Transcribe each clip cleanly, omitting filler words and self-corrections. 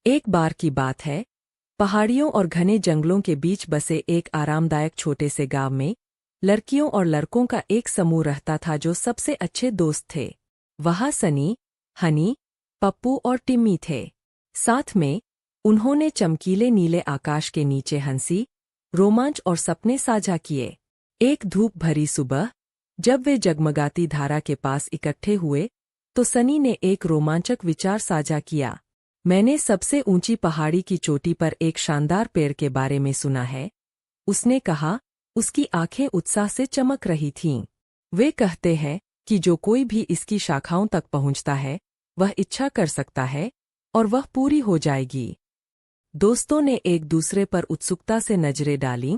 एक बार की बात है, पहाड़ियों और घने जंगलों के बीच बसे एक आरामदायक छोटे से गांव में लड़कियों और लड़कों का एक समूह रहता था जो सबसे अच्छे दोस्त थे। वहाँ सनी, हनी, पप्पू और टिम्मी थे। साथ में उन्होंने चमकीले नीले आकाश के नीचे हंसी, रोमांच और सपने साझा किए। एक धूप भरी सुबह जब वे जगमगाती धारा के पास इकट्ठे हुए तो सनी ने एक रोमांचक विचार साझा किया। मैंने सबसे ऊंची पहाड़ी की चोटी पर एक शानदार पेड़ के बारे में सुना है, उसने कहा। उसकी आंखें उत्साह से चमक रही थीं। वे कहते हैं कि जो कोई भी इसकी शाखाओं तक पहुंचता है वह इच्छा कर सकता है और वह पूरी हो जाएगी। दोस्तों ने एक दूसरे पर उत्सुकता से नजरें डालीं,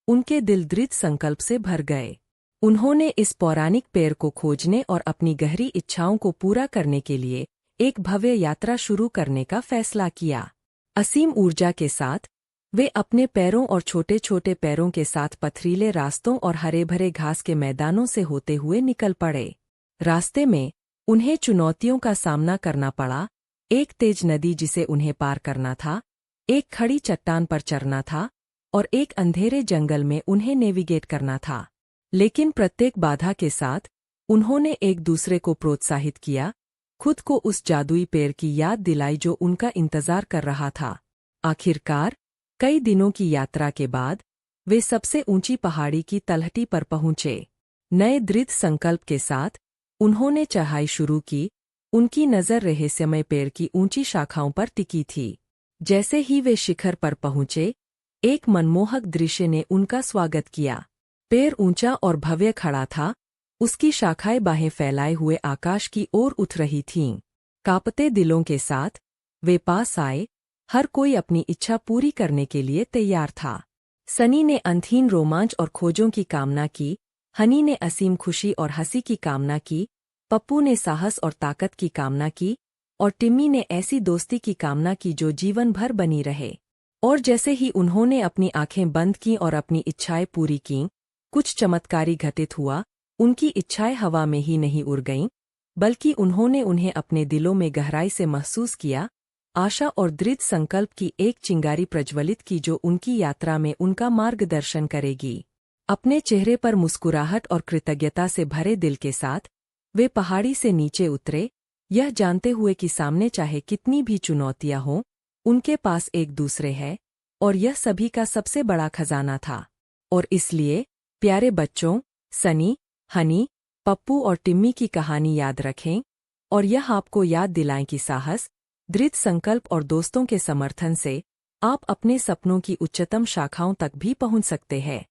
उनके दिल दृढ़ संकल्प से भर गए। उन्होंने इस पौराणिक पेड़ को खोजने और अपनी गहरी इच्छाओं को पूरा करने के लिए एक भव्य यात्रा शुरू करने का फैसला किया। असीम ऊर्जा के साथ वे अपने पैरों और छोटे छोटे पैरों के साथ पथरीले रास्तों और हरे भरे घास के मैदानों से होते हुए निकल पड़े। रास्ते में उन्हें चुनौतियों का सामना करना पड़ा। एक तेज नदी जिसे उन्हें पार करना था, एक खड़ी चट्टान पर चढ़ना था और एक अंधेरे जंगल में उन्हें नेविगेट करना था। लेकिन प्रत्येक बाधा के साथ उन्होंने एक दूसरे को प्रोत्साहित किया, खुद को उस जादुई पेड़ की याद दिलाई जो उनका इंतजार कर रहा था। आखिरकार कई दिनों की यात्रा के बाद वे सबसे ऊंची पहाड़ी की तलहटी पर पहुंचे। नए दृढ़ संकल्प के साथ उन्होंने चढ़ाई शुरू की। उनकी नज़र रहस्यमय पेड़ की ऊंची शाखाओं पर टिकी थी। जैसे ही वे शिखर पर पहुंचे, एक मनमोहक दृश्य ने उनका स्वागत किया। पेड़ ऊंचा और भव्य खड़ा था, उसकी शाखाएं बाहें फैलाए हुए आकाश की ओर उठ रही थीं। कांपते दिलों के साथ वे पास आए, हर कोई अपनी इच्छा पूरी करने के लिए तैयार था। सनी ने अनंतहीन रोमांच और खोजों की कामना की, हनी ने असीम खुशी और हंसी की कामना की, पप्पू ने साहस और ताकत की कामना की और टिम्मी ने ऐसी दोस्ती की कामना की जो जीवन भर बनी रहे। और जैसे ही उन्होंने अपनी आंखें बंद की और अपनी इच्छाएं पूरी कीं, कुछ चमत्कारी घटित हुआ। उनकी इच्छाएं हवा में ही नहीं उड़ गईं, बल्कि उन्होंने उन्हें अपने दिलों में गहराई से महसूस किया। आशा और दृढ़ संकल्प की एक चिंगारी प्रज्वलित की जो उनकी यात्रा में उनका मार्गदर्शन करेगी। अपने चेहरे पर मुस्कुराहट और कृतज्ञता से भरे दिल के साथ वे पहाड़ी से नीचे उतरे, यह जानते हुए कि सामने चाहे कितनी भी चुनौतियां हों, उनके पास एक दूसरे है और यह सभी का सबसे बड़ा खजाना था। और इसलिए प्यारे बच्चों, सनी, हनी, पप्पू और टिम्मी की कहानी याद रखें और यह आपको याद दिलाएं कि साहस, दृढ़ संकल्प और दोस्तों के समर्थन से आप अपने सपनों की उच्चतम शाखाओं तक भी पहुंच सकते हैं।